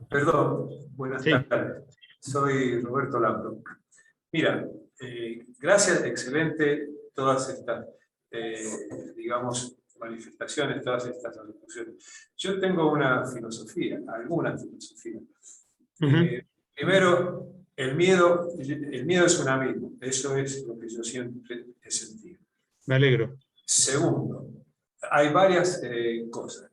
Perdón, buenas Sí, tardes. Soy Roberto Lauro. Mira, gracias, excelente todas estas, digamos, manifestaciones, todas estas alocuciones. Yo tengo una filosofía, alguna filosofía. ujú, Primero, el miedo es un amigo. Eso es lo que yo siempre he sentido. me alegro. Segundo, hay varias cosas.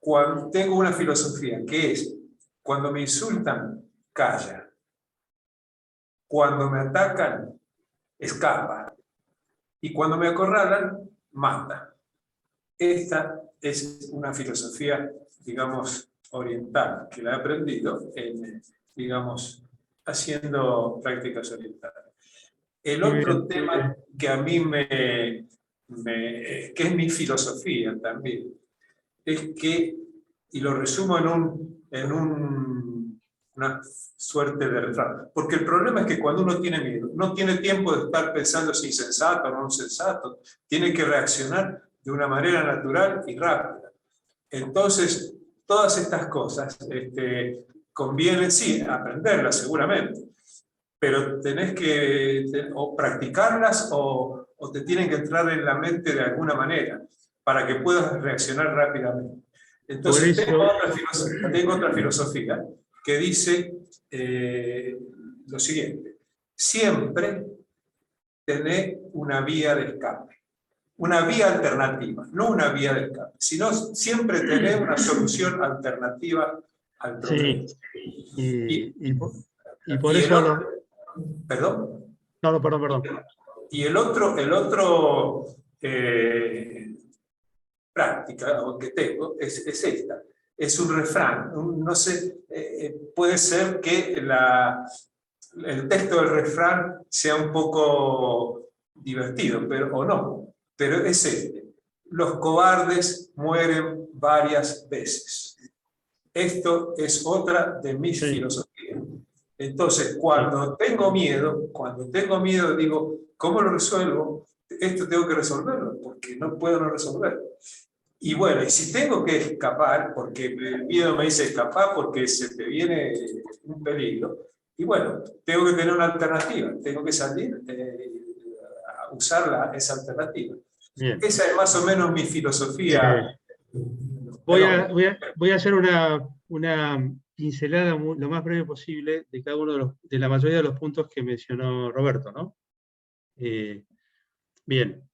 Cuando tengo una filosofía que es, cuando me insultan, calla. Cuando me atacan, escapa. Y cuando me acorralan, mata. Esta es una filosofía, digamos, oriental, que la he aprendido, digamos, haciendo prácticas orientales. El Muy otro bien. tema que a mí que es mi filosofía también, es que, y lo resumo una suerte de refrán, porque el problema es que cuando uno tiene miedo, no tiene tiempo de estar pensando si es sensato o no es sensato, tiene que reaccionar de una manera natural y rápida. Entonces, todas estas cosas conviene, sí, aprenderlas seguramente, pero tenés que o practicarlas o te tienen que entrar en la mente de alguna manera para que puedas reaccionar rápidamente. Por Entonces, eso, tengo otra filosofía que dice lo siguiente: siempre tener una vía de escape, una vía alternativa, no una vía de escape, sino siempre tener una solución alternativa al problema. sí, Y, y por y el eso otro, perdón. no, no, perdón, perdón. Y el otro práctica que tengo es esta. Es un refrán. No sé, puede ser que el texto del refrán sea un poco divertido, pero, o no. Pero es este: los cobardes mueren varias veces. Esto es otra de mis Sí, filosofías. Entonces, sí. cuando tengo miedo, digo, ¿cómo lo resuelvo? Esto tengo que resolverlo, porque no puedo no resolverlo. Y bueno, y si tengo que escapar, porque el miedo me dice escapar porque se te viene un peligro, y bueno, tengo que tener una alternativa, tengo que salir a usar esa alternativa. Bien. Esa es más o menos mi filosofía. Eh, Perdón. voy a hacer una pincelada lo más breve posible de cada uno de la mayoría de los puntos que mencionó Roberto, ¿no? Eh, bien.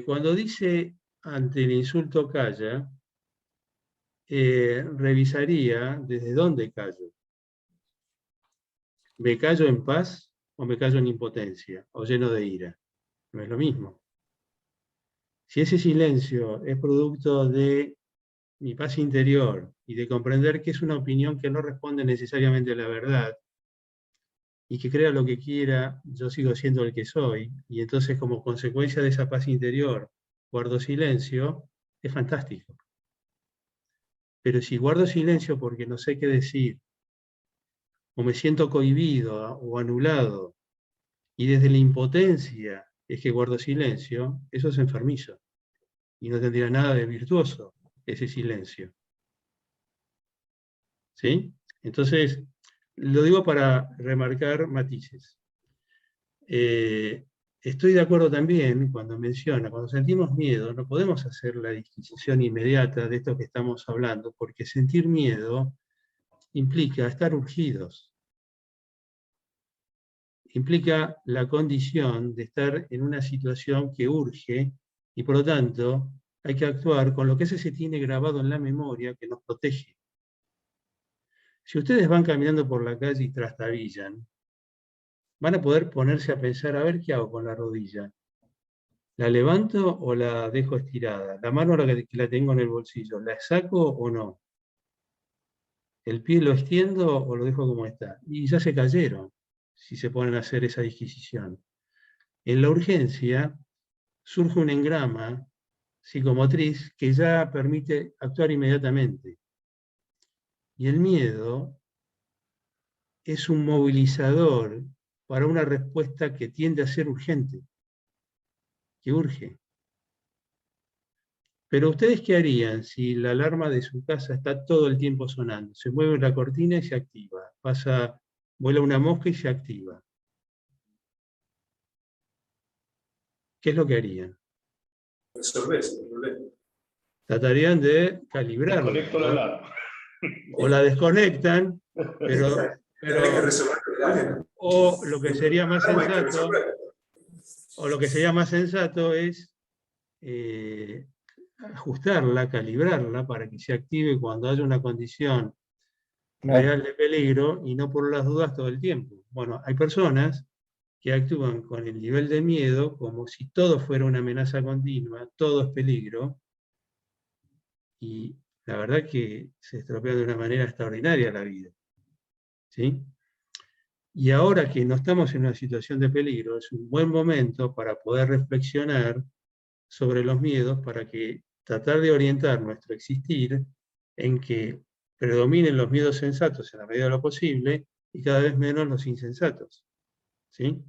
Cuando dice ante el insulto calla, revisaría desde dónde callo. ¿Me callo en paz o me callo en impotencia o lleno de ira? No es lo mismo. Si ese silencio es producto de mi paz interior y de comprender que es una opinión que no responde necesariamente a la verdad y que crea lo que quiera, yo sigo siendo el que soy, y entonces como consecuencia de esa paz interior guardo silencio, es fantástico. Pero si guardo silencio porque no sé qué decir, o me siento cohibido o anulado, y desde la impotencia es que guardo silencio, eso es enfermizo, y no tendría nada de virtuoso ese silencio. ¿Sí? Entonces, lo digo para remarcar matices. Eh, Estoy de acuerdo también cuando menciona, cuando sentimos miedo, no podemos hacer la disquisición inmediata de esto que estamos hablando, porque sentir miedo implica estar urgidos, implica la condición de estar en una situación que urge y por lo tanto hay que actuar con lo que se tiene grabado en la memoria que nos protege. Si ustedes van caminando por la calle y trastabillan, van a poder ponerse a pensar, a ver qué hago con la rodilla. ¿La levanto o la dejo estirada? ¿La mano que la tengo en el bolsillo, la saco o no? ¿El pie lo extiendo o lo dejo como está? Y ya se cayeron si se ponen a hacer esa disquisición. En la urgencia surge un engrama psicomotriz que ya permite actuar inmediatamente. Y el miedo es un movilizador para una respuesta que tiende a ser urgente, que urge. Pero ¿ustedes qué harían si la alarma de su casa está todo el tiempo sonando? Se mueve la cortina y se activa. Vuela una mosca y se activa. ¿Qué es lo que harían? Resolver ese problema. Tratarían de calibrarla, Desconecto la alarma. o la desconectan, pero Tendré que resolver o lo que sería más sensato, es ajustarla, calibrarla para que se active cuando haya una condición real de peligro y no por las dudas todo el tiempo. Bueno, hay personas que actúan con el nivel de miedo como si todo fuera una amenaza continua, todo es peligro, y la verdad que se estropea de una manera extraordinaria la vida. ¿Sí? Y ahora que no estamos en una situación de peligro, es un buen momento para poder reflexionar sobre los miedos, para que tratar de orientar nuestro existir en que predominen los miedos sensatos en la medida de lo posible y cada vez menos los insensatos. ¿Sí?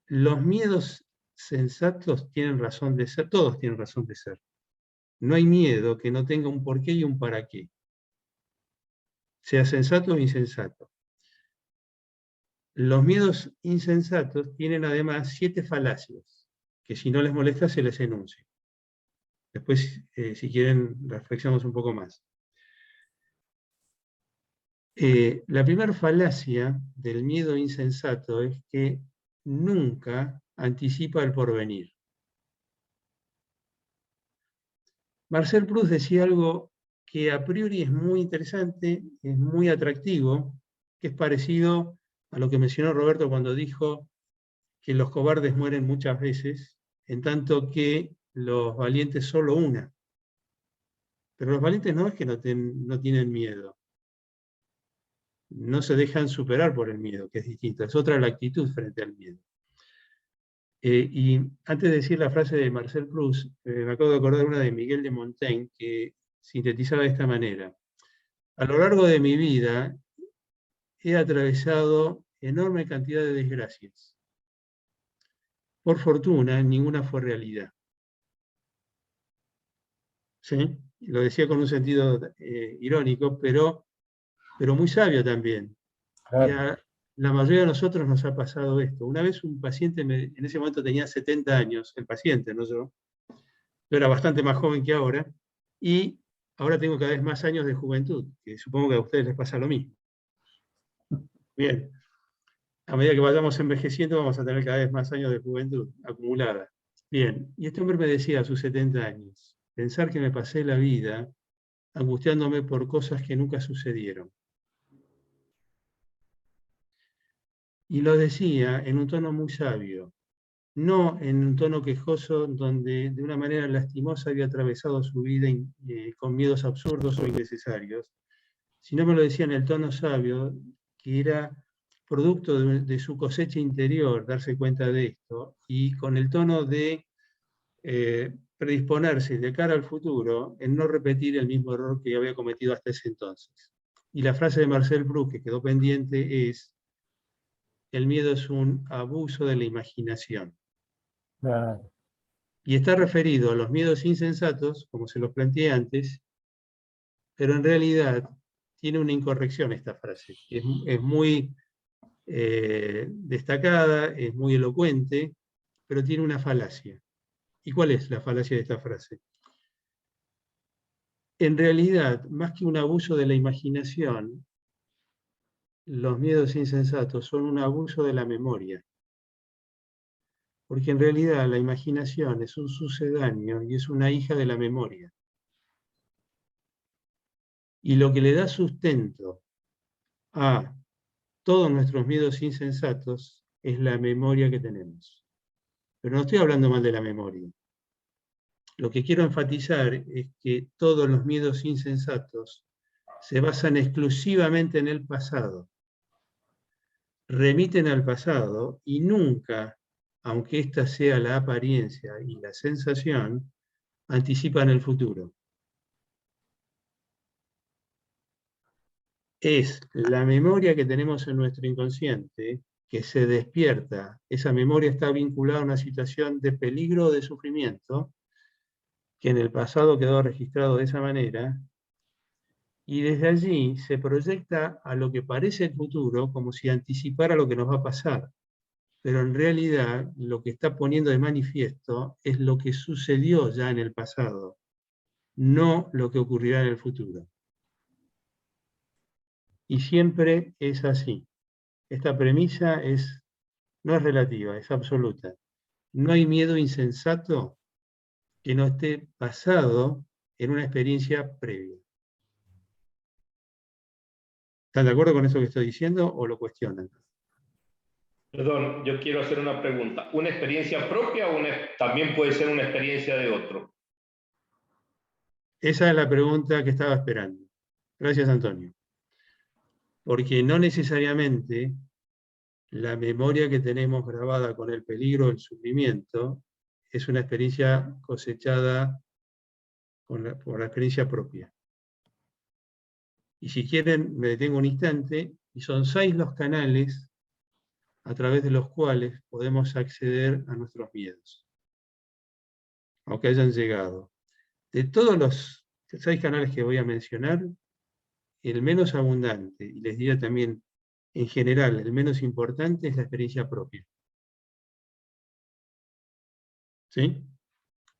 Los miedos sensatos tienen razón de ser, todos tienen razón de ser. No hay miedo que no tenga un porqué y un para qué, sea sensato o insensato. Los miedos insensatos tienen además 7 falacias, que si no les molesta se les enuncio. Después, si quieren, reflexionamos un poco más. La primera falacia del miedo insensato es que nunca anticipa el porvenir. Marcel Proust decía algo que a priori es muy interesante, es muy atractivo, que es parecido a lo que mencionó Roberto cuando dijo que los cobardes mueren muchas veces, en tanto que los valientes solo una. Pero los valientes no es que no tienen miedo, no se dejan superar por el miedo, que es distinto, es otra la actitud frente al miedo. Y antes de decir la frase de Marcel Proust, me acabo de acordar una de Miguel de Montaigne, que sintetizaba de esta manera: a lo largo de mi vida he atravesado enorme cantidad de desgracias. Por fortuna, ninguna fue realidad. ¿Sí? Lo decía con un sentido irónico, pero muy sabio también. Claro. Y a la mayoría de nosotros nos ha pasado esto. Una vez un paciente, en ese momento tenía 70 años, el paciente, no yo. Yo era bastante más joven que ahora, y ahora tengo cada vez más años de juventud, que supongo que a ustedes les pasa lo mismo. Bien. A medida que vayamos envejeciendo, vamos a tener cada vez más años de juventud acumulada. Bien, y este hombre me decía a sus 70 años, pensar que me pasé la vida angustiándome por cosas que nunca sucedieron. Y lo decía en un tono muy sabio, no en un tono quejoso donde de una manera lastimosa había atravesado su vida con miedos absurdos o innecesarios, sino me lo decía en el tono sabio, que era producto de su cosecha interior, darse cuenta de esto, y con el tono de predisponerse de cara al futuro en no repetir el mismo error que había cometido hasta ese entonces. Y la frase de Marcel Proust que quedó pendiente es: el miedo es un abuso de la imaginación. Claro. Y está referido a los miedos insensatos, como se los planteé antes, pero en realidad tiene una incorrección esta frase. Es muy destacada, es muy elocuente, pero tiene una falacia. ¿Y cuál es la falacia de esta frase? En realidad, más que un abuso de la imaginación, los miedos insensatos son un abuso de la memoria. Porque en realidad la imaginación es un sucedáneo y es una hija de la memoria. Y lo que le da sustento a todos nuestros miedos insensatos es la memoria que tenemos. Pero no estoy hablando mal de la memoria. Lo que quiero enfatizar es que todos los miedos insensatos se basan exclusivamente en el pasado, remiten al pasado y nunca, aunque esta sea la apariencia y la sensación, anticipan el futuro. Es la memoria que tenemos en nuestro inconsciente que se despierta. Esa memoria está vinculada a una situación de peligro o de sufrimiento, que en el pasado quedó registrado de esa manera, y desde allí se proyecta a lo que parece el futuro como si anticipara lo que nos va a pasar. Pero en realidad lo que está poniendo de manifiesto es lo que sucedió ya en el pasado, no lo que ocurrirá en el futuro. Y siempre es así. Esta premisa no es relativa, es absoluta. No hay miedo insensato que no esté basado en una experiencia previa. ¿Están de acuerdo con eso que estoy diciendo o lo cuestionan? Perdón, yo quiero hacer una pregunta. ¿Una experiencia propia o también puede ser una experiencia de otro? Esa es la pregunta que estaba esperando. Gracias, Antonio. Porque no necesariamente la memoria que tenemos grabada con el peligro del sufrimiento es una experiencia cosechada por la experiencia propia. Y si quieren, me detengo un instante, y son 6 los canales a través de los cuales podemos acceder a nuestros miedos, aunque hayan llegado. De todos los 6 canales que voy a mencionar, el menos abundante, y les diría también en general, el menos importante es la experiencia propia. ¿Sí?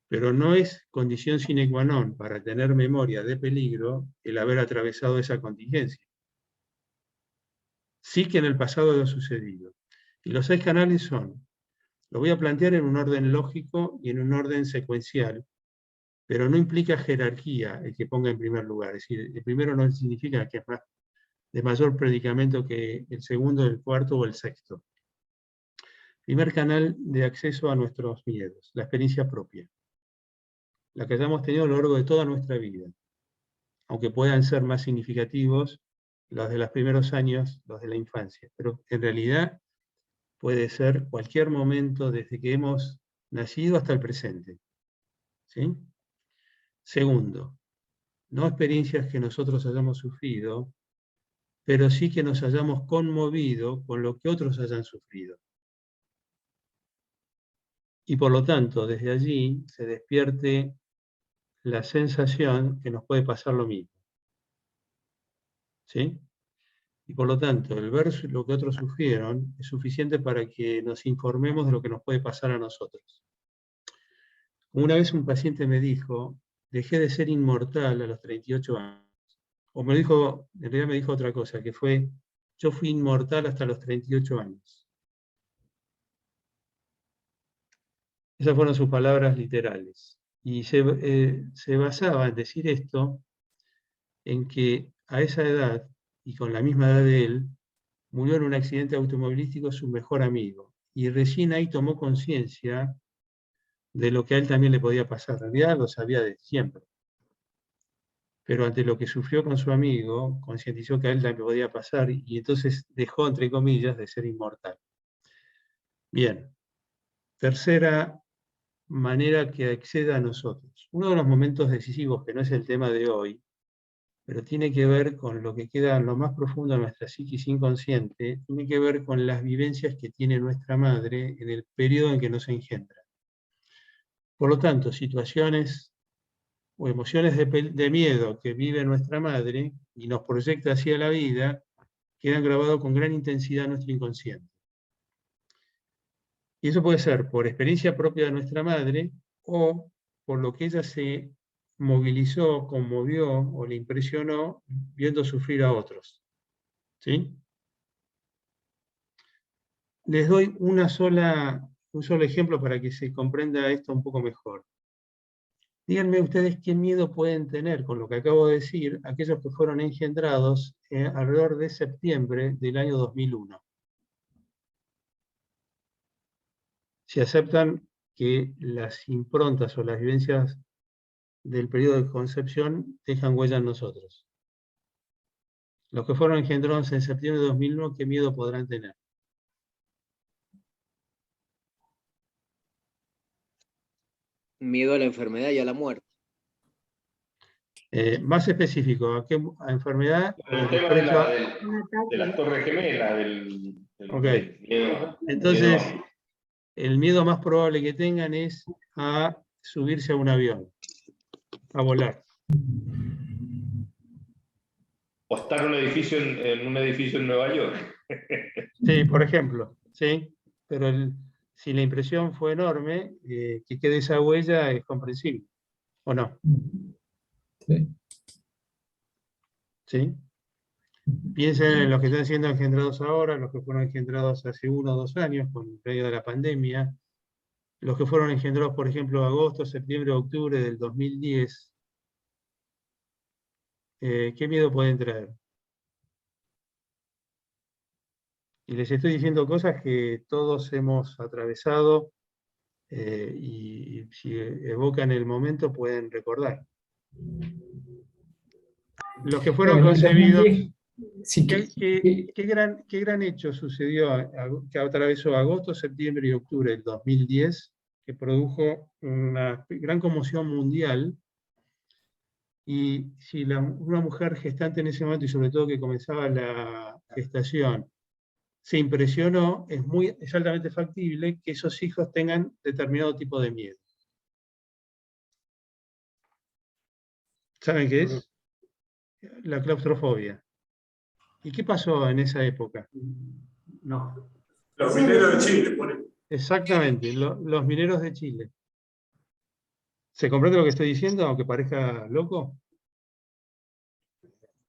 Pero no es condición sine qua non para tener memoria de peligro el haber atravesado esa contingencia. Sí que en el pasado ha sucedido. Y los 6 canales son, lo voy a plantear en un orden lógico y en un orden secuencial, pero no implica jerarquía el que ponga en primer lugar. Es decir, el primero no significa que es de mayor predicamento que el segundo, el cuarto o el sexto. Primer canal de acceso a nuestros miedos, la experiencia propia, la que hayamos tenido a lo largo de toda nuestra vida, aunque puedan ser más significativos los de los primeros años, los de la infancia, pero en realidad puede ser cualquier momento desde que hemos nacido hasta el presente. ¿Sí? Segundo, no experiencias que nosotros hayamos sufrido, pero sí que nos hayamos conmovido con lo que otros hayan sufrido. Y por lo tanto, desde allí se despierte la sensación que nos puede pasar lo mismo. ¿Sí? Y por lo tanto, el ver lo que otros sufrieron es suficiente para que nos informemos de lo que nos puede pasar a nosotros. Una vez un paciente me dijo, dejé de ser inmortal a los 38 años. O me dijo, en realidad me dijo otra cosa, que fue, yo fui inmortal hasta los 38 años. Esas fueron sus palabras literales. Y se basaba en decir esto en que a esa edad, y con la misma edad de él, murió en un accidente automovilístico su mejor amigo. Y recién ahí tomó conciencia de lo que a él también le podía pasar. En realidad lo sabía de siempre. Pero ante lo que sufrió con su amigo, concientizó que a él también podía pasar y entonces dejó, entre comillas, de ser inmortal. Bien. Tercera manera que acceda a nosotros. Uno de los momentos decisivos, que no es el tema de hoy, pero tiene que ver con lo que queda en lo más profundo de nuestra psiquis inconsciente, tiene que ver con las vivencias que tiene nuestra madre en el periodo en que nos engendra. Por lo tanto, situaciones o emociones de miedo que vive nuestra madre y nos proyecta hacia la vida, quedan grabados con gran intensidad en nuestro inconsciente. Y eso puede ser por experiencia propia de nuestra madre o por lo que ella se movilizó, conmovió o le impresionó viendo sufrir a otros. ¿Sí? Les doy un solo ejemplo para que se comprenda esto un poco mejor. Díganme ustedes qué miedo pueden tener con lo que acabo de decir aquellos que fueron engendrados alrededor de septiembre del año 2001. Si aceptan que las improntas o las vivencias del periodo de concepción dejan huella en nosotros. Los que fueron engendrados en septiembre de 2001, ¿qué miedo podrán tener? Miedo a la enfermedad y a la muerte. Más específico, ¿a qué enfermedad? El tema de las Torres Gemelas, Okay. miedo. Entonces, el miedo más probable que tengan es a subirse a un avión. a volar. O estar en un edificio en Nueva York. Sí, por ejemplo, sí, pero si la impresión fue enorme, que quede esa huella es comprensible, ¿o no? Sí. ¿Sí? Piensen en los que están siendo engendrados ahora, los que fueron engendrados hace 1 o 2 años, con medio de la pandemia, los que fueron engendrados, por ejemplo, agosto, septiembre, octubre del 2010. ¿Qué miedo pueden traer? Y les estoy diciendo cosas que todos hemos atravesado y si evocan el momento pueden recordar. Los que fueron Bueno, en concebidos... 2010, sí ¿Qué gran hecho sucedió que atravesó agosto, septiembre y octubre del 2010, que produjo una gran conmoción mundial? Y si una mujer gestante en ese momento, y sobre todo que comenzaba la gestación, se impresionó, es altamente factible que esos hijos tengan determinado tipo de miedo. ¿Saben qué es? La claustrofobia. ¿Y qué pasó en esa época? No. Los mineros de Chile, por ejemplo. Exactamente, los mineros de Chile. ¿Se comprende lo que estoy diciendo, aunque parezca loco?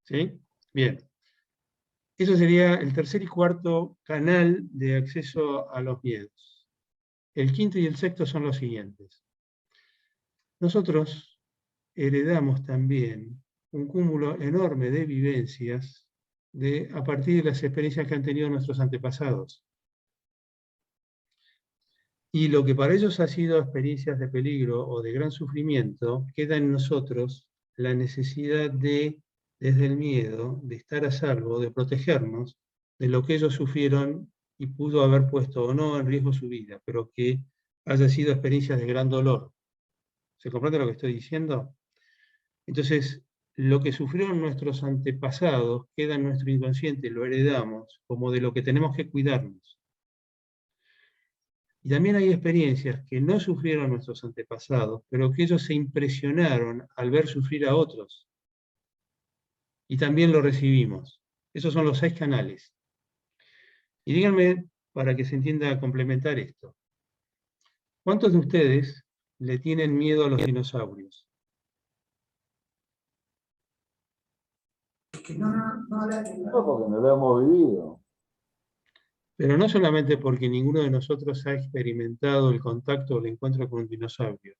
¿Sí? Bien. Eso sería el tercer y cuarto canal de acceso a los miedos. El quinto y el sexto son los siguientes. Nosotros heredamos también un cúmulo enorme de vivencias a partir de las experiencias que han tenido nuestros antepasados. Y lo que para ellos ha sido experiencias de peligro o de gran sufrimiento, queda en nosotros la necesidad de, desde el miedo, de estar a salvo, de protegernos de lo que ellos sufrieron y pudo haber puesto o no en riesgo su vida, pero que haya sido experiencias de gran dolor. ¿Se comprende lo que estoy diciendo? Entonces, lo que sufrieron nuestros antepasados queda en nuestro inconsciente, lo heredamos como de lo que tenemos que cuidarnos. Y también hay experiencias que no sufrieron nuestros antepasados, pero que ellos se impresionaron al ver sufrir a otros. Y también lo recibimos. Esos son los 6 canales. Y díganme, para que se entienda a complementar esto, ¿cuántos de ustedes le tienen miedo a los dinosaurios? No, porque no lo hemos vivido. Pero no solamente porque ninguno de nosotros ha experimentado el contacto o el encuentro con un dinosaurio.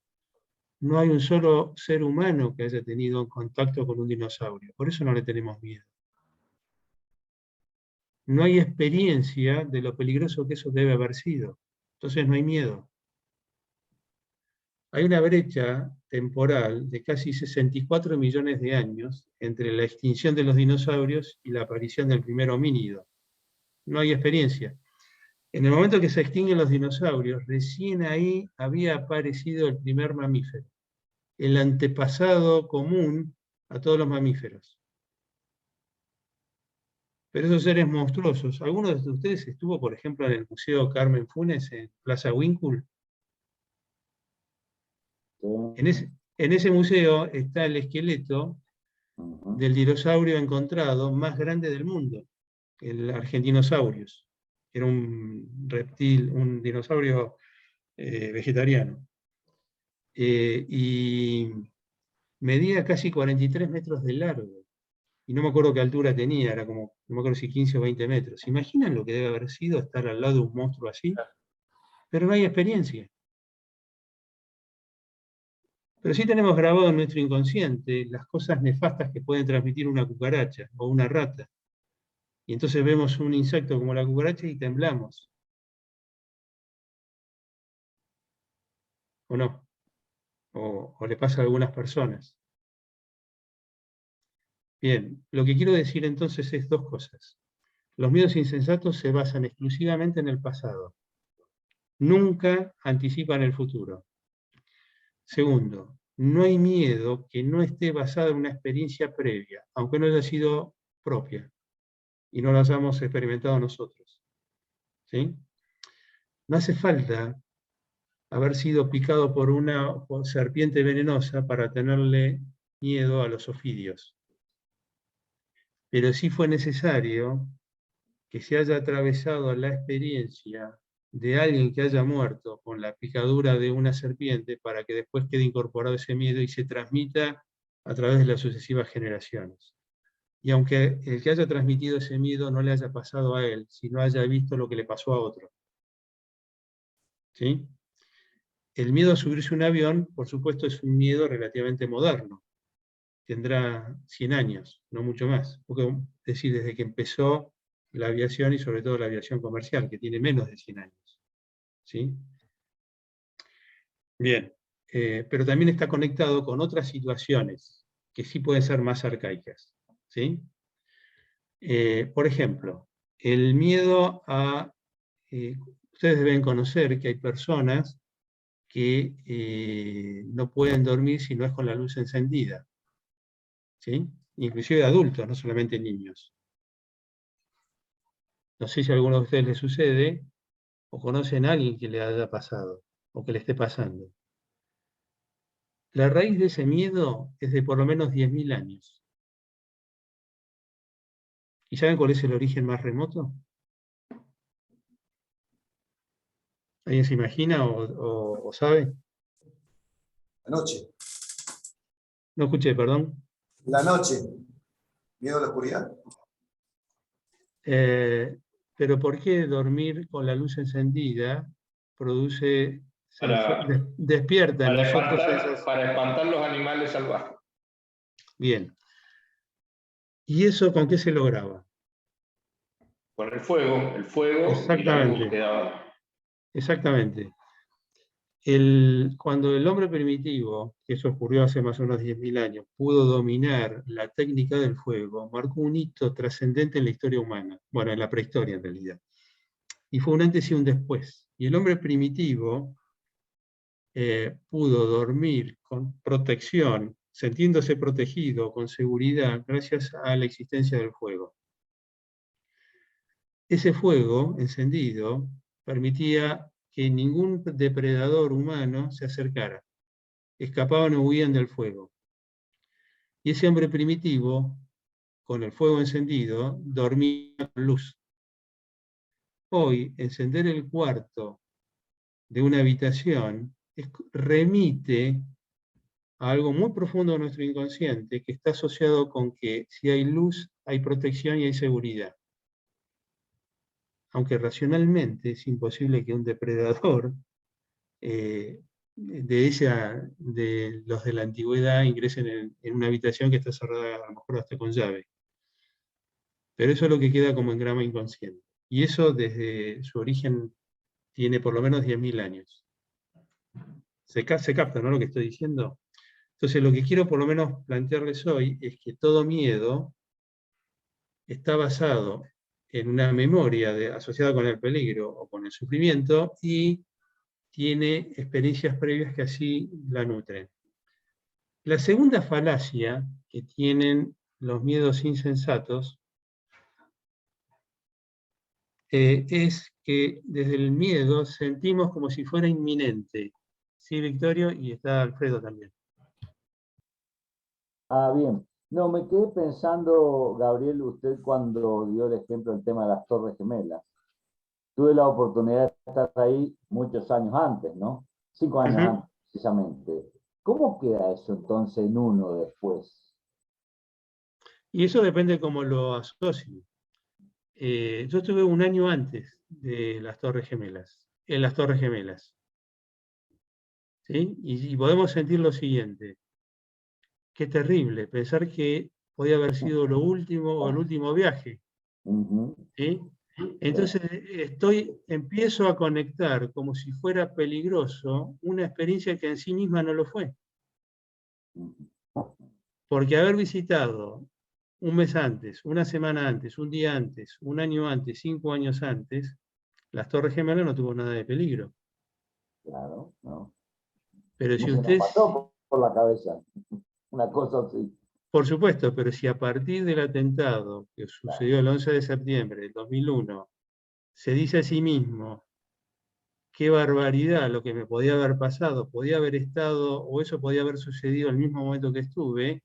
No hay un solo ser humano que haya tenido contacto con un dinosaurio. Por eso no le tenemos miedo. No hay experiencia de lo peligroso que eso debe haber sido. Entonces no hay miedo. Hay una brecha temporal de casi 64 millones de años entre la extinción de los dinosaurios y la aparición del primer homínido. No hay experiencia. En el momento que se extinguen los dinosaurios, recién ahí había aparecido el primer mamífero, el antepasado común a todos los mamíferos. Pero esos seres monstruosos, ¿alguno de ustedes estuvo, por ejemplo, en el Museo Carmen Funes, en Plaza Winkle? En ese museo está el esqueleto del dinosaurio encontrado más grande del mundo, el Argentinosaurus. Era un reptil, un dinosaurio vegetariano. Y medía casi 43 metros de largo. Y no me acuerdo qué altura tenía, era como, no me acuerdo si 15 o 20 metros. ¿Se imaginan lo que debe haber sido estar al lado de un monstruo así? Pero no hay experiencia. Pero sí tenemos grabado en nuestro inconsciente las cosas nefastas que pueden transmitir una cucaracha o una rata. Y entonces vemos un insecto como la cucaracha y temblamos. ¿O no? O le pasa a algunas personas. Bien, lo que quiero decir entonces es 2 cosas. Los miedos insensatos se basan exclusivamente en el pasado. Nunca anticipan el futuro. Segundo, no hay miedo que no esté basado en una experiencia previa, aunque no haya sido propia y no la hayamos experimentado nosotros. ¿Sí? No hace falta haber sido picado por una serpiente venenosa para tenerle miedo a los ofidios. Pero sí fue necesario que se haya atravesado la experiencia de alguien que haya muerto con la picadura de una serpiente para que después quede incorporado ese miedo y se transmita a través de las sucesivas generaciones. Y aunque el que haya transmitido ese miedo no le haya pasado a él, sino haya visto lo que le pasó a otro. ¿Sí? El miedo a subirse a un avión, por supuesto, es un miedo relativamente moderno. Tendrá 100 años, no mucho más. Porque, es decir, desde que empezó la aviación y sobre todo la aviación comercial, que tiene menos de 100 años. ¿Sí? Bien, pero también está conectado con otras situaciones que sí pueden ser más arcaicas. ¿Sí? Por ejemplo, el miedo a... ustedes deben conocer que hay personas que no pueden dormir si no es con la luz encendida. ¿Sí? Inclusive adultos, no solamente niños. No sé si a alguno de ustedes les sucede, o conocen a alguien que le haya pasado, o que le esté pasando. La raíz de ese miedo es de por lo menos 10.000 años. ¿Y saben cuál es el origen más remoto? ¿Alguien se imagina o sabe? La noche. No escuché, perdón. La noche. Miedo a la oscuridad. Pero ¿por qué dormir con la luz encendida produce, despierta en nosotros para espantar los animales salvajes? Bien. ¿Y eso con qué se lograba? Con el fuego y la luz que daba. Exactamente. Cuando el hombre primitivo, que eso ocurrió hace más o menos 10.000 años, pudo dominar la técnica del fuego, marcó un hito trascendente en la historia humana, bueno, en la prehistoria en realidad. Y fue un antes y un después. Y el hombre primitivo pudo dormir con protección, sintiéndose protegido, con seguridad, gracias a la existencia del fuego. Ese fuego encendido permitía que ningún depredador humano se acercara. Escapaban o huían del fuego. Y ese hombre primitivo, con el fuego encendido, dormía con luz. Hoy, encender el cuarto de una habitación remite a algo muy profundo de nuestro inconsciente, que está asociado con que si hay luz, hay protección y hay seguridad. Aunque racionalmente es imposible que un depredador de los de la antigüedad ingresen en una habitación que está cerrada a lo mejor hasta con llave. Pero eso es lo que queda como engrama inconsciente. Y eso desde su origen tiene por lo menos 10.000 años. ¿Se capta, no, lo que estoy diciendo? Entonces lo que quiero por lo menos plantearles hoy es que todo miedo está basado en una memoria asociada con el peligro o con el sufrimiento y tiene experiencias previas que así la nutren. La segunda falacia que tienen los miedos insensatos es que desde el miedo sentimos como si fuera inminente. Sí, Victorio, y está Alfredo también. Bien. No, me quedé pensando, Gabriel, usted cuando dio el ejemplo del tema de las Torres Gemelas. Tuve la oportunidad de estar ahí muchos años antes, ¿no? 5 años antes, precisamente. ¿Cómo queda eso entonces en uno después? Y eso depende de cómo lo asocien. Yo estuve un año antes de las Torres Gemelas, en las Torres Gemelas. ¿Sí? Y podemos sentir lo siguiente. Qué terrible pensar que podía haber sido lo último o el último viaje. ¿Sí? Entonces empiezo a conectar como si fuera peligroso una experiencia que en sí misma no lo fue. Porque haber visitado un mes antes, una semana antes, un día antes, un año antes, 5 años antes, las Torres Gemelas no tuvo nada de peligro. Claro, no. Pero si no usted... pasó por la cabeza, una cosa así. Por supuesto, pero si a partir del atentado que sucedió el 11 de septiembre del 2001, se dice a sí mismo, qué barbaridad lo que me podía haber pasado, podía haber estado, o eso podía haber sucedido al mismo momento que estuve,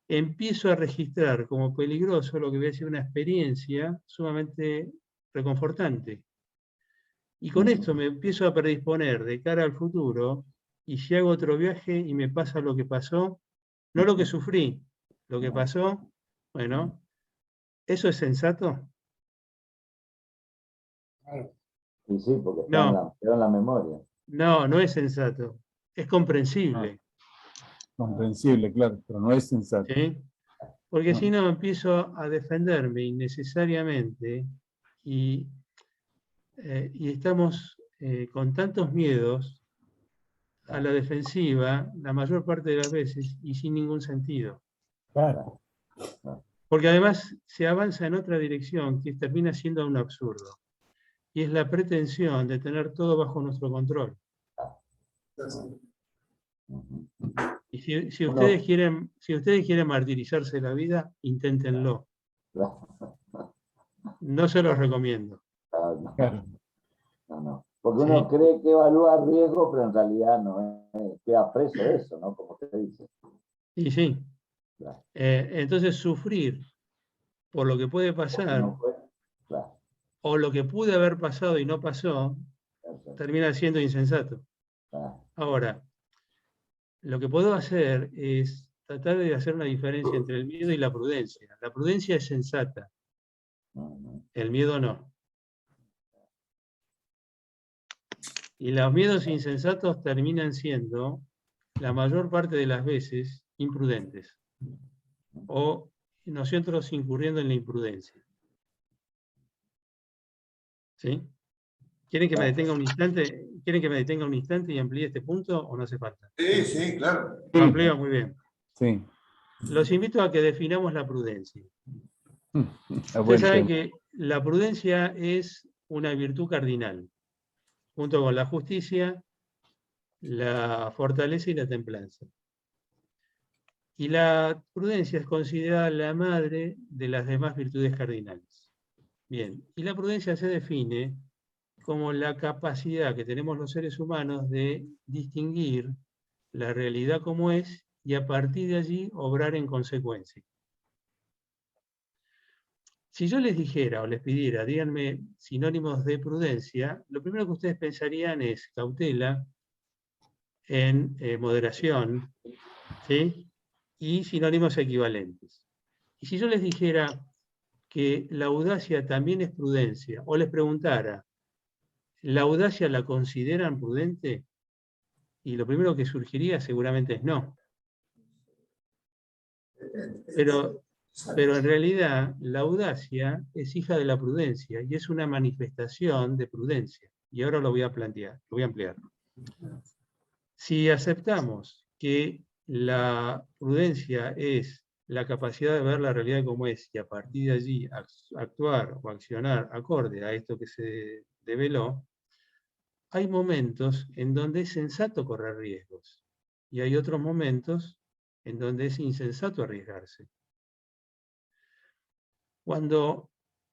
empiezo a registrar como peligroso lo que voy a ser una experiencia sumamente reconfortante. Y con esto me empiezo a predisponer de cara al futuro, y si hago otro viaje y me pasa lo que pasó, no lo que sufrí, lo que pasó, bueno, ¿eso es sensato? Y sí, porque No, quedó en la memoria. no es sensato, es comprensible. Comprensible, claro, pero no es sensato. ¿Sí? Porque No. si no, empiezo a defenderme innecesariamente y estamos con tantos miedos a la defensiva la mayor parte de las veces y sin ningún sentido. Claro. Porque además se avanza en otra dirección que termina siendo un absurdo. Y es la pretensión de tener todo bajo nuestro control. Y si ustedes quieren martirizarse la vida, inténtenlo. No se los recomiendo. Claro. No. Porque ¿Sí? uno cree que evalúa riesgo, pero en realidad no queda preso de eso, ¿no? Como usted dice. Y sí. Claro. Entonces sufrir por lo que puede Porque pasar, no fue. Claro. o lo que pude haber pasado y no pasó, Perfecto. termina siendo insensato. Claro. Ahora, lo que puedo hacer es tratar de hacer una diferencia entre el miedo y la prudencia. La prudencia es sensata, el miedo no. Y los miedos insensatos terminan siendo, la mayor parte de las veces, imprudentes. O nosotros incurriendo en la imprudencia. ¿Sí? ¿Quieren que me detenga un instante? ¿Quieren que me detenga un instante y amplíe este punto o no hace falta? Sí, sí, claro. Lo amplío muy bien. Sí. Los invito a que definamos la prudencia. Bueno, Ustedes saben que la prudencia es una virtud cardinal, junto con la justicia, la fortaleza y la templanza. Y la prudencia es considerada la madre de las demás virtudes cardinales. Bien, y la prudencia se define como la capacidad que tenemos los seres humanos de distinguir la realidad como es y a partir de allí obrar en consecuencia. Si yo les dijera o les pidiera, díganme sinónimos de prudencia, lo primero que ustedes pensarían es cautela, en moderación, ¿sí? Y sinónimos equivalentes. Y si yo les dijera que la audacia también es prudencia, o les preguntara, ¿la audacia la consideran prudente? Y lo primero que surgiría seguramente es no. Pero en realidad la audacia es hija de la prudencia y es una manifestación de prudencia. Y ahora lo voy a plantear, lo voy a ampliar. Si aceptamos que la prudencia es la capacidad de ver la realidad como es y a partir de allí actuar o accionar acorde a esto que se develó, hay momentos en donde es sensato correr riesgos y hay otros momentos en donde es insensato arriesgarse. Cuando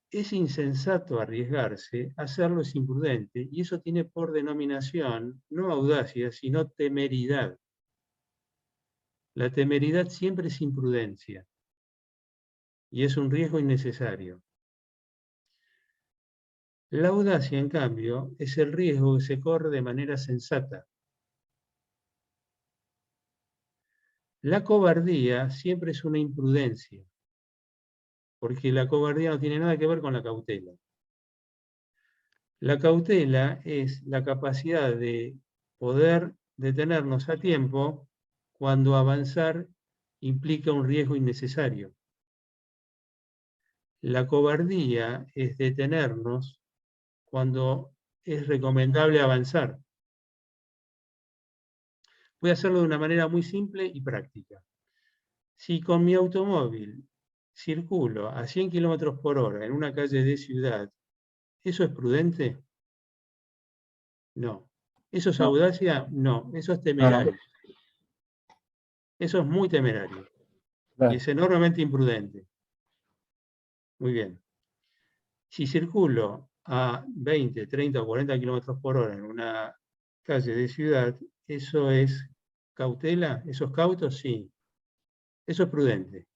es insensato arriesgarse, hacerlo es imprudente, y eso tiene por denominación no audacia, sino temeridad. La temeridad siempre es imprudencia, y es un riesgo innecesario. La audacia, en cambio, es el riesgo que se corre de manera sensata. La cobardía siempre es una imprudencia, porque la cobardía no tiene nada que ver con la cautela. La cautela es la capacidad de poder detenernos a tiempo cuando avanzar implica un riesgo innecesario. La cobardía es detenernos cuando es recomendable avanzar. Voy a hacerlo de una manera muy simple y práctica. Si con mi automóvil circulo a 100 km/h en una calle de ciudad, ¿eso es prudente? No. ¿Eso es audacia? No. Eso es temerario. Eso es muy temerario. claro. Y es enormemente imprudente. Muy bien. Si circulo a 20, 30 o 40 kilómetros por hora en una calle de ciudad, ¿eso es cautela? ¿Eso es cauto? Sí. Eso es prudente.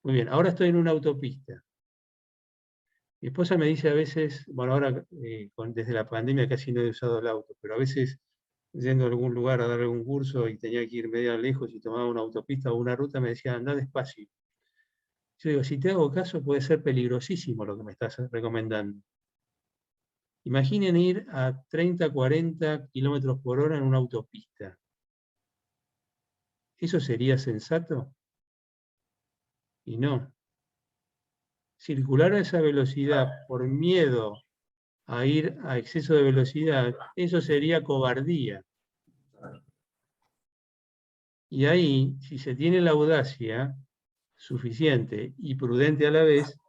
Muy bien, ahora estoy en una autopista. Mi esposa me dice a veces, bueno, ahora desde la pandemia casi no he usado el auto, pero a veces yendo a algún lugar a dar algún curso y tenía que ir media lejos y tomaba una autopista o una ruta, me decía, anda despacio. Yo digo, si te hago caso puede ser peligrosísimo lo que me estás recomendando. Imaginen ir a 30, 40 kilómetros por hora en una autopista. ¿Eso sería sensato? Y no. Circular a esa velocidad por miedo a ir a exceso de velocidad, eso sería cobardía. Y ahí, si se tiene la audacia suficiente y prudente a la vez,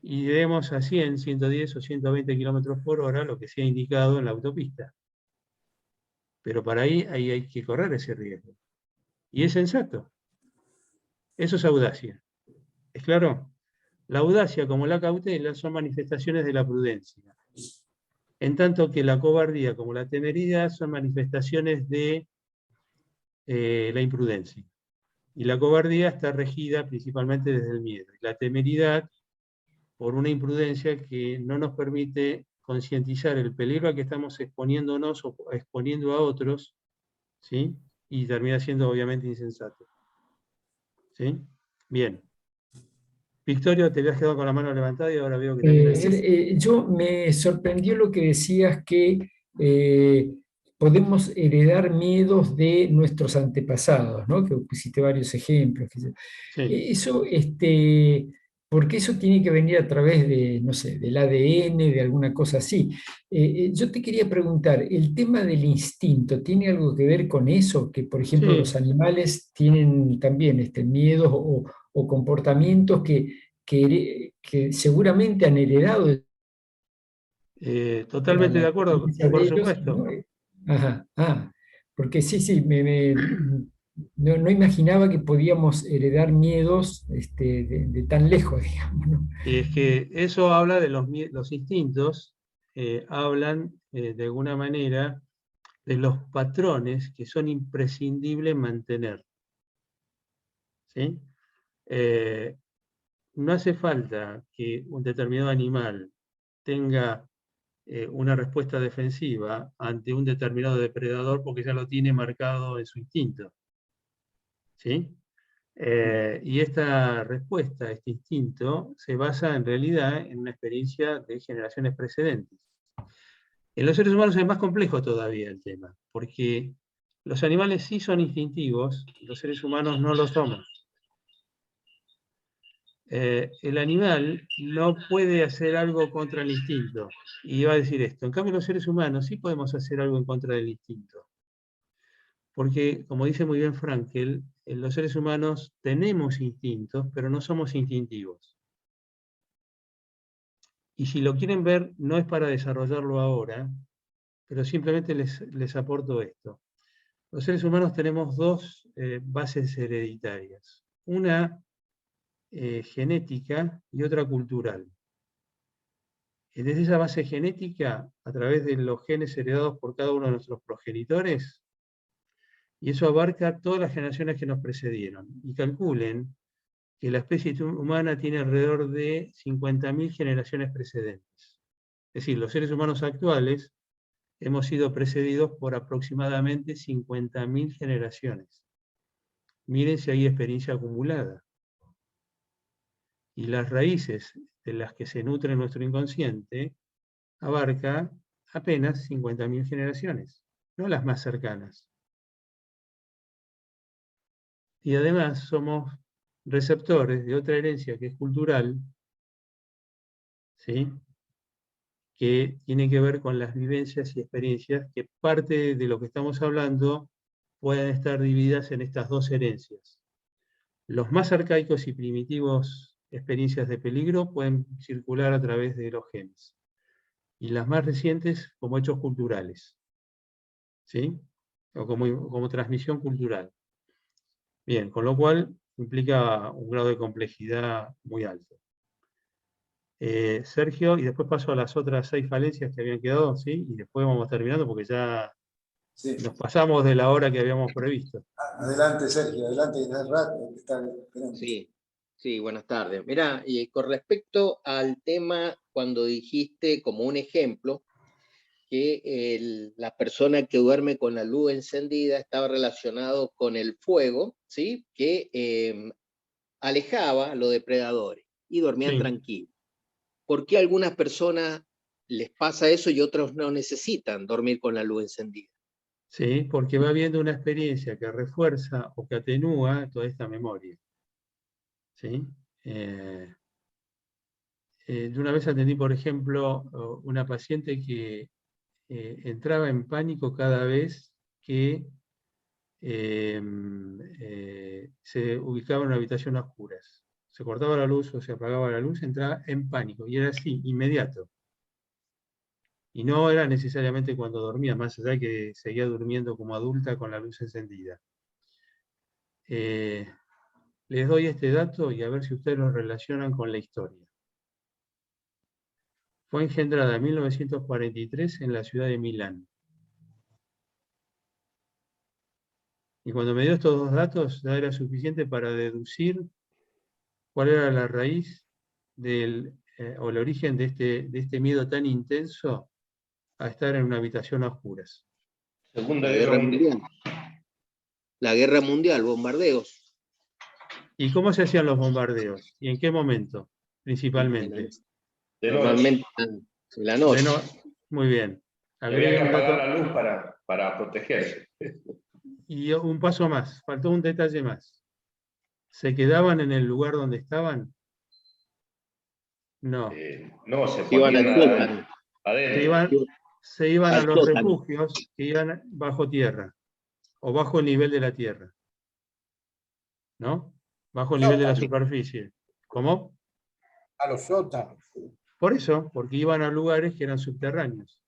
iremos a 100, 110 o 120 kilómetros por hora, lo que sea indicado en la autopista. Pero para ahí hay que correr ese riesgo. Y es sensato. Eso es audacia. ¿Es claro? La audacia como la cautela son manifestaciones de la prudencia. En tanto que la cobardía como la temeridad son manifestaciones de la imprudencia. Y la cobardía está regida principalmente desde el miedo. Y la temeridad por una imprudencia que no nos permite concientizar el peligro a que estamos exponiéndonos o exponiendo a otros, ¿sí? Y termina siendo obviamente insensato. ¿Sí? Bien. Victorio, te habías quedado con la mano levantada y ahora veo que también... Yo me sorprendió lo que decías que podemos heredar miedos de nuestros antepasados, ¿no? Que pusiste varios ejemplos. Sí. Eso, porque eso tiene que venir a través de, no sé, del ADN, de alguna cosa así. Yo te quería preguntar, ¿el tema del instinto tiene algo que ver con eso? Que, por ejemplo, Sí. los animales tienen también miedos o comportamientos que seguramente han heredado. Totalmente de acuerdo, por De ellos, supuesto. ¿no? Ajá, porque sí, no imaginaba que podíamos heredar miedos de tan lejos, digamos, ¿no? Y es que eso habla de los instintos, hablan de alguna manera de los patrones que son imprescindibles mantener. ¿Sí? No hace falta que un determinado animal tenga una respuesta defensiva ante un determinado depredador porque ya lo tiene marcado en su instinto. ¿Sí? Y esta respuesta, este instinto, se basa en realidad en una experiencia de generaciones precedentes. En los seres humanos es más complejo todavía el tema, porque los animales sí son instintivos, los seres humanos no lo somos. El animal no puede hacer algo contra el instinto. Y iba a decir esto, en cambio los seres humanos sí podemos hacer algo en contra del instinto. Porque, como dice muy bien Frankel, los seres humanos tenemos instintos, pero no somos instintivos. Y si lo quieren ver, no es para desarrollarlo ahora, pero simplemente les aporto esto. Los seres humanos tenemos dos bases hereditarias. Una genética y otra cultural. Desde esa base genética, a través de los genes heredados por cada uno de nuestros progenitores, y eso abarca todas las generaciones que nos precedieron. Y calculen que la especie humana tiene alrededor de 50.000 generaciones precedentes. Es decir, los seres humanos actuales hemos sido precedidos por aproximadamente 50.000 generaciones. Miren si hay experiencia acumulada. Y las raíces de las que se nutre nuestro inconsciente abarca apenas 50.000 generaciones, no las más cercanas. Y además somos receptores de otra herencia que es cultural, ¿sí? Que tiene que ver con las vivencias y experiencias que parte de lo que estamos hablando pueden estar divididas en estas dos herencias. Los más arcaicos y primitivos experiencias de peligro pueden circular a través de los genes. Y las más recientes como hechos culturales, ¿sí? O como transmisión cultural. Bien, con lo cual implica un grado de complejidad muy alto. Sergio, y después paso a las otras 6 falencias que habían quedado, ¿sí? Y después vamos terminando porque ya Sí. nos pasamos de la hora que habíamos previsto. Adelante, Sergio, adelante, que no es rato, que está esperando. Sí, sí, buenas tardes. Mirá, y con respecto al tema, cuando dijiste como un ejemplo que la persona que duerme con la luz encendida estaba relacionado con el fuego, ¿sí? Que alejaba a los depredadores y dormían Sí. tranquilos. ¿Por qué a algunas personas les pasa eso y otros no necesitan dormir con la luz encendida? Sí, porque va habiendo una experiencia que refuerza o que atenúa toda esta memoria. ¿Sí? Yo una vez atendí, por ejemplo, una paciente que entraba en pánico cada vez que se ubicaba en una habitación a oscuras. Se cortaba la luz o se apagaba la luz, entraba en pánico. Y era así, inmediato. Y no era necesariamente cuando dormía, más allá de que seguía durmiendo como adulta con la luz encendida. Les doy este dato y a ver si ustedes lo relacionan con la historia. Fue engendrada en 1943 en la ciudad de Milán. Y cuando me dio estos dos datos, ya era suficiente para deducir cuál era la raíz o el origen de este miedo tan intenso a estar en una habitación a oscuras. Segunda La Guerra guerra Mundial. mundial. La guerra mundial, bombardeos. ¿Y cómo se hacían los bombardeos? ¿Y en qué momento, principalmente? De Normalmente noche. en la noche. Muy bien. Había que Agreguen un apagar dato. la luz para protegerse. Y un paso más, faltó un detalle más. ¿Se quedaban en el lugar donde estaban? No. No, se Iban ponían al sótano. adentro. Se iban a Al los sótano. refugios que iban bajo tierra o bajo el nivel de la tierra. ¿No? Bajo el nivel de la superficie. ¿Cómo? A los sótanos. Por eso, porque iban a lugares que eran subterráneos.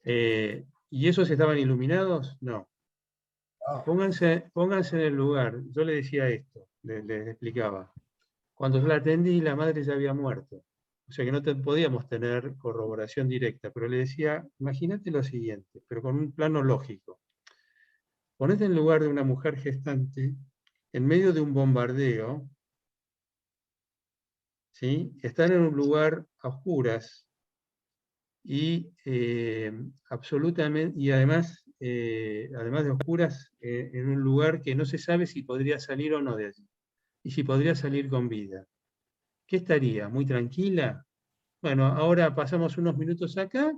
¿Y esos estaban iluminados? No. Pónganse en el lugar. Yo le decía esto, les explicaba. Cuando yo la atendí, la madre ya había muerto. O sea que no podíamos tener corroboración directa, pero le decía, imagínate lo siguiente, pero con un plano lógico. Ponete en el lugar de una mujer gestante, en medio de un bombardeo, ¿sí? Estar en un lugar a oscuras y absolutamente, y además de oscuras, en un lugar que no se sabe si podría salir o no de allí, y si podría salir con vida. ¿Qué estaría? ¿Muy tranquila? Bueno, ahora pasamos unos minutos acá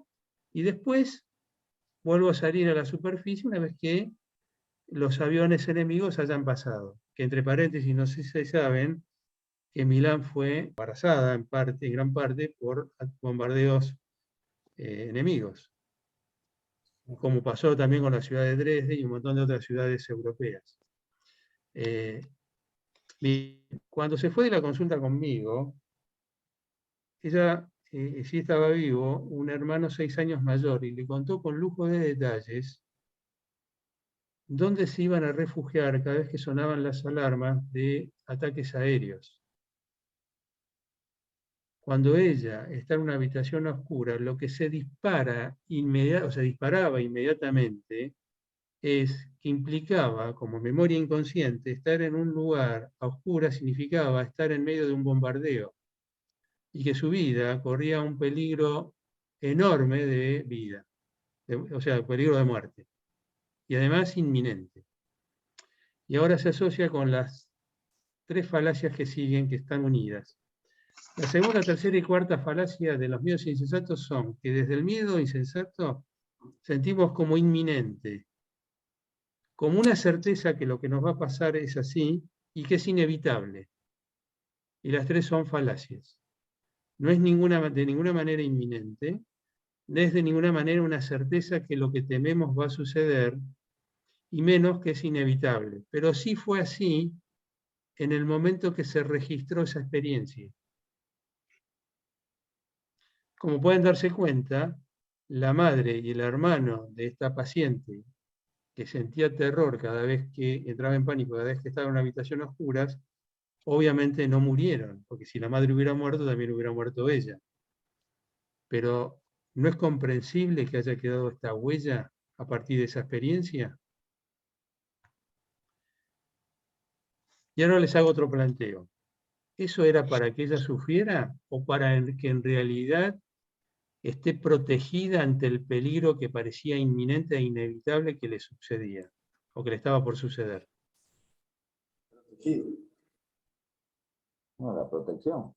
y después vuelvo a salir a la superficie una vez que los aviones enemigos hayan pasado. Que entre paréntesis, no sé si saben que Milán fue arrasada en gran parte por bombardeos enemigos, como pasó también con la ciudad de Dresde y un montón de otras ciudades europeas. Cuando se fue de la consulta conmigo, ella sí estaba vivo, un hermano 6 años mayor, y le contó con lujo de detalles dónde se iban a refugiar cada vez que sonaban las alarmas de ataques aéreos. Cuando ella está en una habitación oscura, lo que se disparaba inmediatamente es que implicaba, como memoria inconsciente, estar en un lugar a oscuras significaba estar en medio de un bombardeo y que su vida corría un peligro enorme de vida, o sea, peligro de muerte, y además inminente. Y ahora se asocia con las 3 falacias que siguen, que están unidas. La segunda, tercera y cuarta falacia de los miedos insensatos son que desde el miedo insensato sentimos como inminente, como una certeza que lo que nos va a pasar es así y que es inevitable. Y las 3 son falacias. No es de ninguna manera inminente, no es de ninguna manera una certeza que lo que tememos va a suceder, y menos que es inevitable. Pero sí fue así en el momento que se registró esa experiencia. Como pueden darse cuenta, la madre y el hermano de esta paciente, que sentía terror cada vez que entraba en pánico, cada vez que estaba en una habitación a oscuras, obviamente no murieron, porque si la madre hubiera muerto, también hubiera muerto ella. Pero ¿no es comprensible que haya quedado esta huella a partir de esa experiencia? Y ahora les hago otro planteo. ¿Eso era para que ella sufriera o para que en realidad esté protegida ante el peligro que parecía inminente e inevitable que le sucedía o que le estaba por suceder? Sí. No, la protección.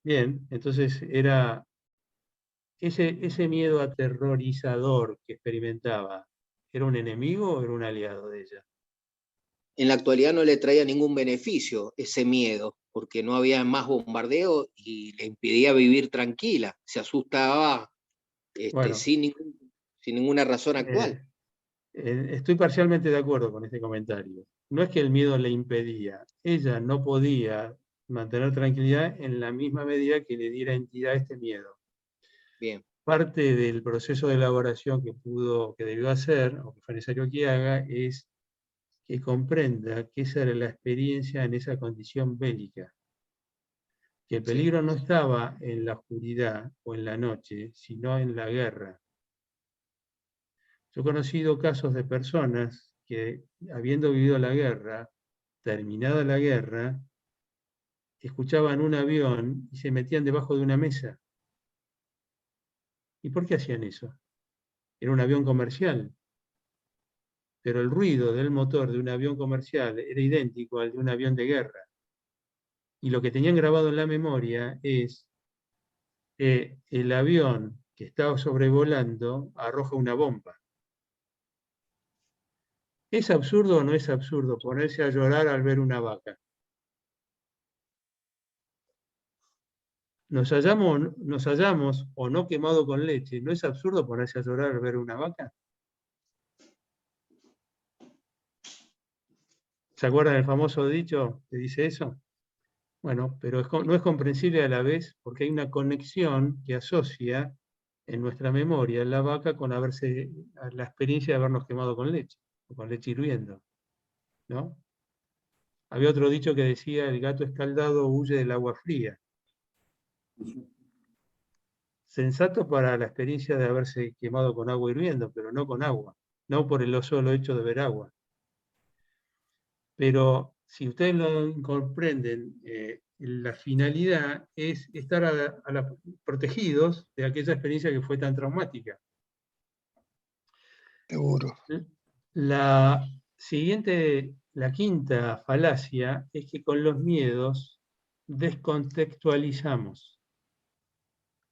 Bien, entonces era ese miedo aterrorizador que experimentaba, ¿era un enemigo o era un aliado de ella? En la actualidad no le traía ningún beneficio ese miedo, porque no había más bombardeo y le impedía vivir tranquila. Se asustaba Bueno, sin ninguna razón actual. estoy parcialmente de acuerdo con este comentario. No es que el miedo le impedía, ella no podía mantener tranquilidad en la misma medida que le diera entidad a este miedo. Bien. Parte del proceso de elaboración que debió hacer, o que fue necesario que haga, es que comprenda que esa era la experiencia en esa condición bélica. Que el peligro no estaba en la oscuridad o en la noche, sino en la guerra. Yo he conocido casos de personas que, habiendo vivido la guerra, terminada la guerra, escuchaban un avión y se metían debajo de una mesa. ¿Y por qué hacían eso? Era un avión comercial, pero el ruido del motor de un avión comercial era idéntico al de un avión de guerra. Y lo que tenían grabado en la memoria es que el avión que estaba sobrevolando arroja una bomba. ¿Es absurdo o no es absurdo ponerse a llorar al ver una vaca? Nos hallamos o no quemado con leche. ¿No es absurdo ponerse a llorar al ver una vaca? ¿Se acuerdan del famoso dicho que dice eso? Bueno, pero no es comprensible a la vez porque hay una conexión que asocia en nuestra memoria la vaca con a la experiencia de habernos quemado con leche, o con leche hirviendo, ¿no? Había otro dicho que decía, el gato escaldado huye del agua fría. Sensato para la experiencia de haberse quemado con agua hirviendo, pero no con agua, no por el solo hecho de ver agua. Pero si ustedes lo comprenden, la finalidad es estar protegidos de aquella experiencia que fue tan traumática. Seguro. La quinta falacia es que con los miedos descontextualizamos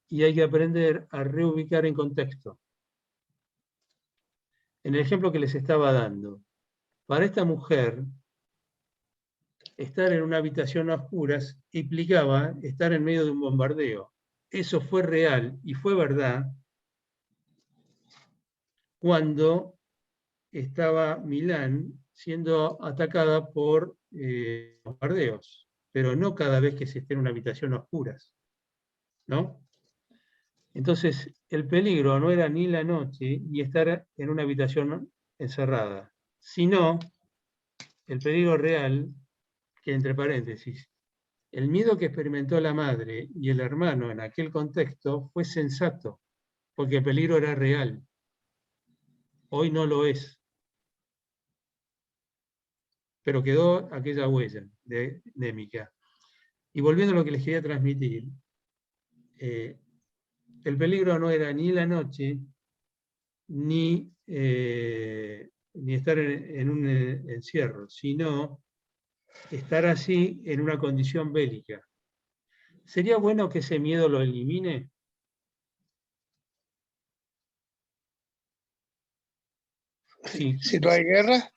y hay que aprender a reubicar en contexto. En el ejemplo que les estaba dando, para esta mujer, estar en una habitación a oscuras implicaba estar en medio de un bombardeo. Eso fue real y fue verdad cuando estaba Milán siendo atacada por bombardeos, pero no cada vez que se esté en una habitación a oscuras, ¿no? Entonces, el peligro no era ni la noche ni estar en una habitación encerrada, sino el peligro real, que entre paréntesis, el miedo que experimentó la madre y el hermano en aquel contexto fue sensato, porque el peligro era real. Hoy no lo es. Pero quedó aquella huella endémica. Y volviendo a lo que les quería transmitir, el peligro no era ni la noche, ni estar en un encierro, sino estar así en una condición bélica. ¿Sería bueno que ese miedo lo elimine? Sí. Si no hay guerra,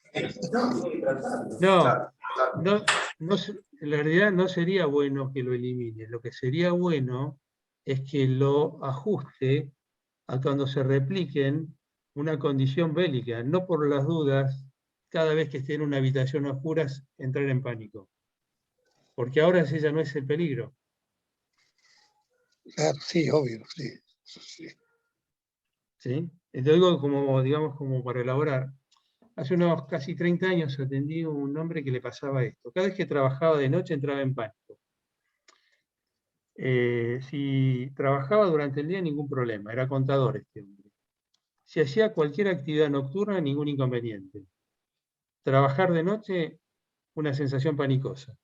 No, en realidad no sería bueno que lo elimine. Lo que sería bueno es que lo ajuste a cuando se repliquen una condición bélica, no por las dudas, cada vez que esté en una habitación a oscuras, entrar en pánico. Porque ahora ese ya no es el peligro. claro, sí, obvio, sí. ¿Sí? Entonces digo como, digamos, como para elaborar. Hace unos casi 30 años atendí a un hombre que le pasaba esto. Cada vez que trabajaba de noche entraba en pánico. Si trabajaba durante el día, ningún problema. Era contador este hombre. Si hacía cualquier actividad nocturna, ningún inconveniente. Trabajar de noche, una sensación panicosa.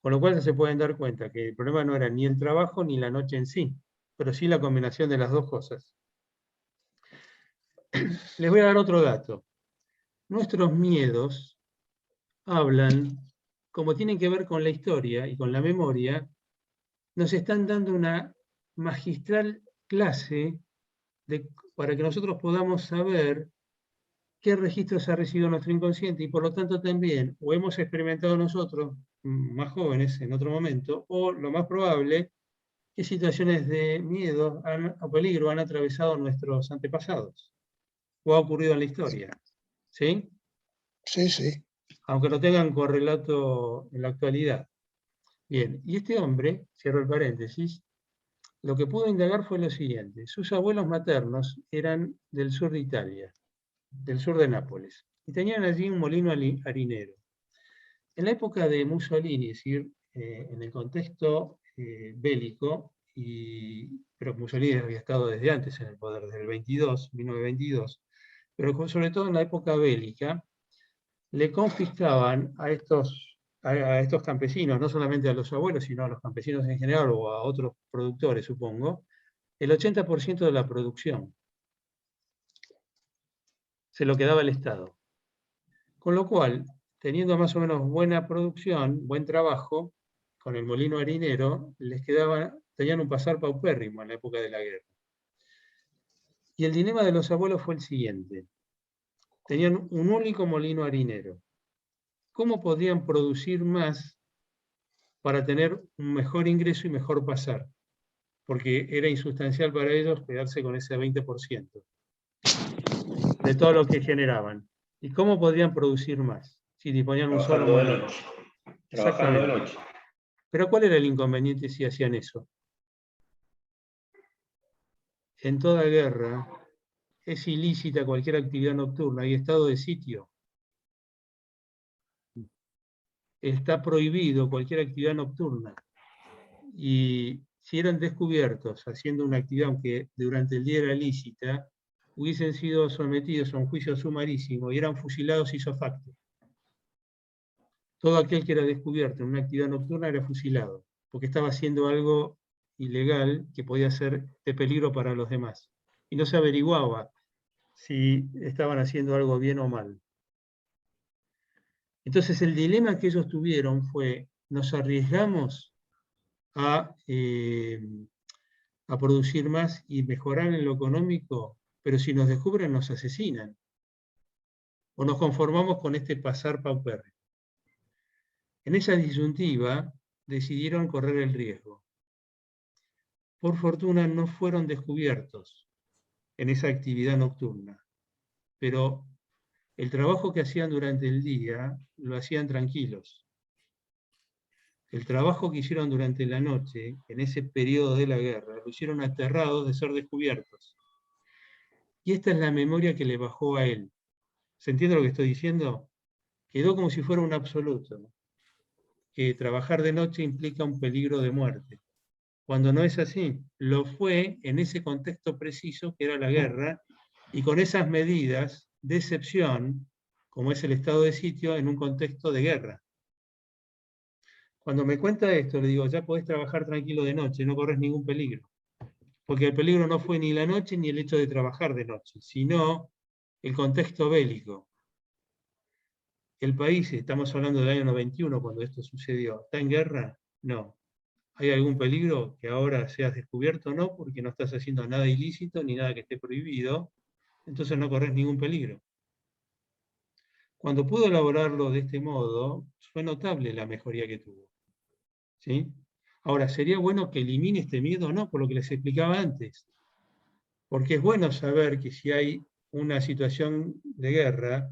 Con lo cual ya se pueden dar cuenta que el problema no era ni el trabajo ni la noche en sí, pero sí la combinación de las dos cosas. Les voy a dar otro dato. Nuestros miedos hablan, como tienen que ver con la historia y con la memoria, nos están dando una magistral clase para que nosotros podamos saber qué registros ha recibido nuestro inconsciente y por lo tanto también o hemos experimentado nosotros, más jóvenes en otro momento, o lo más probable, qué situaciones de miedo o peligro han atravesado nuestros antepasados o ha ocurrido en la historia. ¿Sí? Sí, sí. Aunque no tengan correlato en la actualidad. Bien, y este hombre, cierro el paréntesis, lo que pudo indagar fue lo siguiente. Sus abuelos maternos eran del sur de Italia, del sur de Nápoles, y tenían allí un molino harinero. En la época de Mussolini, es decir, en el contexto bélico, pero Mussolini había estado desde antes en el poder, desde el 1922, pero sobre todo en la época bélica, le confiscaban a estos campesinos, no solamente a los abuelos, sino a los campesinos en general o a otros productores, supongo, el 80% de la producción. Se lo quedaba el Estado. Con lo cual, teniendo más o menos buena producción, buen trabajo, con el molino harinero, tenían un pasar paupérrimo en la época de la guerra. Y el dilema de los abuelos fue el siguiente. Tenían un único molino harinero. ¿Cómo podían producir más para tener un mejor ingreso y mejor pasar? Porque era insustancial para ellos quedarse con ese 20% de todo lo que generaban. ¿Y cómo podrían producir más si disponían un solo molino? Trabajando de noche. Pero ¿cuál era el inconveniente si hacían eso? En toda guerra es ilícita cualquier actividad nocturna, hay estado de sitio. Está prohibido cualquier actividad nocturna. Y si eran descubiertos haciendo una actividad, aunque durante el día era lícita, hubiesen sido sometidos a un juicio sumarísimo y eran fusilados ipso facto. Todo aquel que era descubierto en una actividad nocturna era fusilado, porque estaba haciendo algo ilegal que podía ser de peligro para los demás. Y no se averiguaba si estaban haciendo algo bien o mal. Entonces el dilema que ellos tuvieron fue, ¿nos arriesgamos a producir más y mejorar en lo económico, pero si nos descubren nos asesinan? ¿O nos conformamos con este pasar paupérrimo? En esa disyuntiva decidieron correr el riesgo. Por fortuna no fueron descubiertos en esa actividad nocturna, pero el trabajo que hacían durante el día lo hacían tranquilos. El trabajo que hicieron durante la noche, en ese periodo de la guerra, lo hicieron aterrados de ser descubiertos. Y esta es la memoria que le bajó a él. ¿Se entiende lo que estoy diciendo? Quedó como si fuera un absoluto, que trabajar de noche implica un peligro de muerte. Cuando no es así, lo fue en ese contexto preciso que era la guerra, y con esas medidas de excepción, como es el estado de sitio en un contexto de guerra. Cuando me cuenta esto, le digo, ya podés trabajar tranquilo de noche, no corres ningún peligro. Porque el peligro no fue ni la noche ni el hecho de trabajar de noche, sino el contexto bélico. El país, estamos hablando del año 91 cuando esto sucedió, ¿está en guerra? No. ¿Hay algún peligro que ahora seas descubierto? No, porque no estás haciendo nada ilícito ni nada que esté prohibido, entonces no corres ningún peligro. Cuando pudo elaborarlo de este modo, fue notable la mejoría que tuvo. ¿Sí? Ahora, ¿sería bueno que elimine este miedo o no? Por lo que les explicaba antes. Porque es bueno saber que si hay una situación de guerra,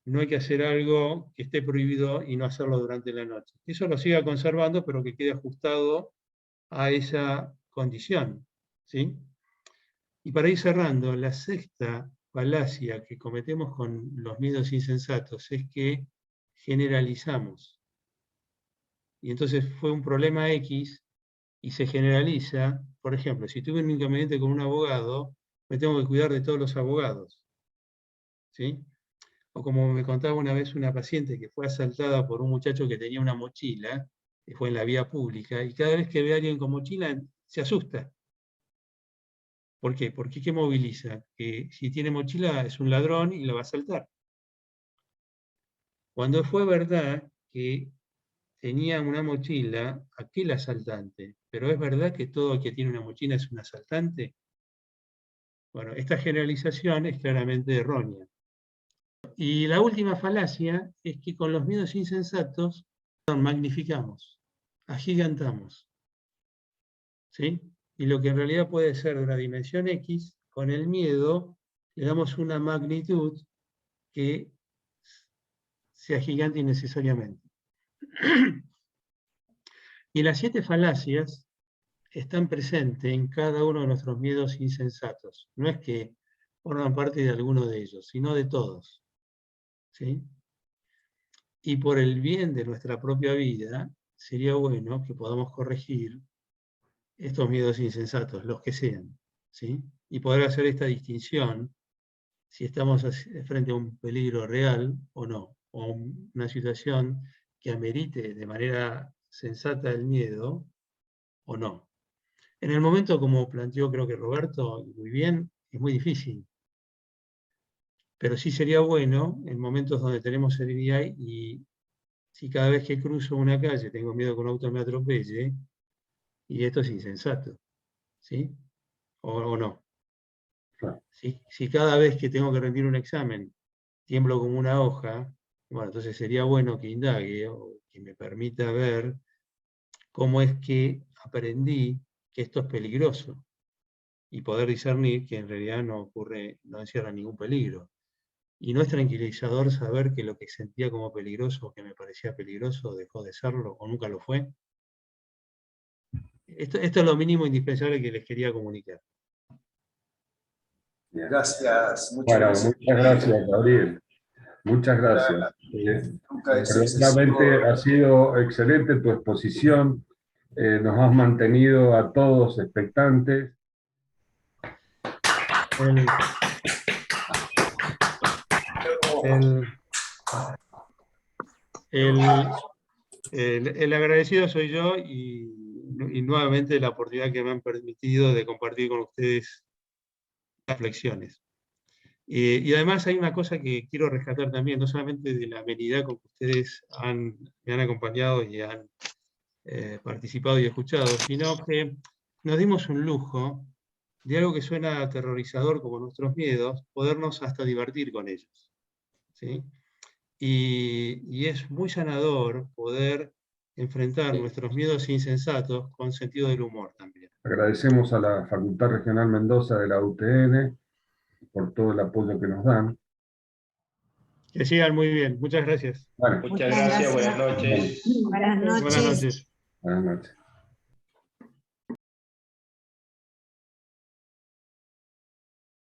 no hay que hacer algo que esté prohibido y no hacerlo durante la noche. Eso lo siga conservando, pero que quede ajustado a esa condición. ¿Sí? Y para ir cerrando, la sexta falacia que cometemos con los miedos insensatos es que generalizamos. Y entonces fue un problema X y se generaliza. Por ejemplo, si tuve un inconveniente con un abogado, me tengo que cuidar de todos los abogados. ¿Sí? O como me contaba una vez una paciente que fue asaltada por un muchacho que tenía una mochila, que fue en la vía pública, y cada vez que ve a alguien con mochila se asusta. ¿Por qué? Porque ¿qué moviliza? Que si tiene mochila es un ladrón y lo va a asaltar. Cuando fue verdad que tenía una mochila aquel asaltante, pero ¿es verdad que todo el que tiene una mochila es un asaltante? Bueno, esta generalización es claramente errónea. Y la última falacia es que con los miedos insensatos magnificamos, agigantamos. ¿Sí? Y lo que en realidad puede ser de una dimensión X, con el miedo le damos una magnitud que se agiganta innecesariamente. Y las 7 falacias están presentes en cada uno de nuestros miedos insensatos. No es que forman parte de alguno de ellos, sino de todos. ¿Sí? Y por el bien de nuestra propia vida, sería bueno que podamos corregir estos miedos insensatos, los que sean. ¿Sí? Y poder hacer esta distinción si estamos frente a un peligro real o no, o una situación que amerite de manera sensata el miedo o no. En el momento, como planteó creo que Roberto, muy bien, es muy difícil. Pero sí sería bueno en momentos donde tenemos serenidad y si cada vez que cruzo una calle tengo miedo que un auto me atropelle, y esto es insensato. ¿Sí? O no. Si cada vez que tengo que rendir un examen tiemblo como una hoja, bueno, entonces sería bueno que indague o que me permita ver cómo es que aprendí que esto es peligroso y poder discernir que en realidad no encierra ningún peligro. Y no es tranquilizador saber que lo que sentía como peligroso o que me parecía peligroso dejó de serlo o nunca lo fue. Esto es lo mínimo indispensable que les quería comunicar. Gracias. Bueno, muchas gracias, Gabriel. Muchas gracias. Nunca es Realmente excesivo. ha sido excelente tu exposición. Nos has mantenido a todos expectantes. El agradecido soy yo y nuevamente la oportunidad que me han permitido de compartir con ustedes reflexiones. Y además hay una cosa que quiero rescatar también, no solamente de la amenidad con que ustedes me han acompañado y han participado y escuchado, sino que nos dimos un lujo de algo que suena aterrorizador como nuestros miedos, podernos hasta divertir con ellos. ¿Sí? Y es muy sanador poder enfrentar nuestros miedos insensatos con sentido del humor también. Agradecemos a la Facultad Regional Mendoza de la UTN por todo el apoyo que nos dan. Que sigan muy bien. Muchas gracias. Bueno, Muchas gracias, buenas noches. Buenas noches. Buenas noches. Buenas noches.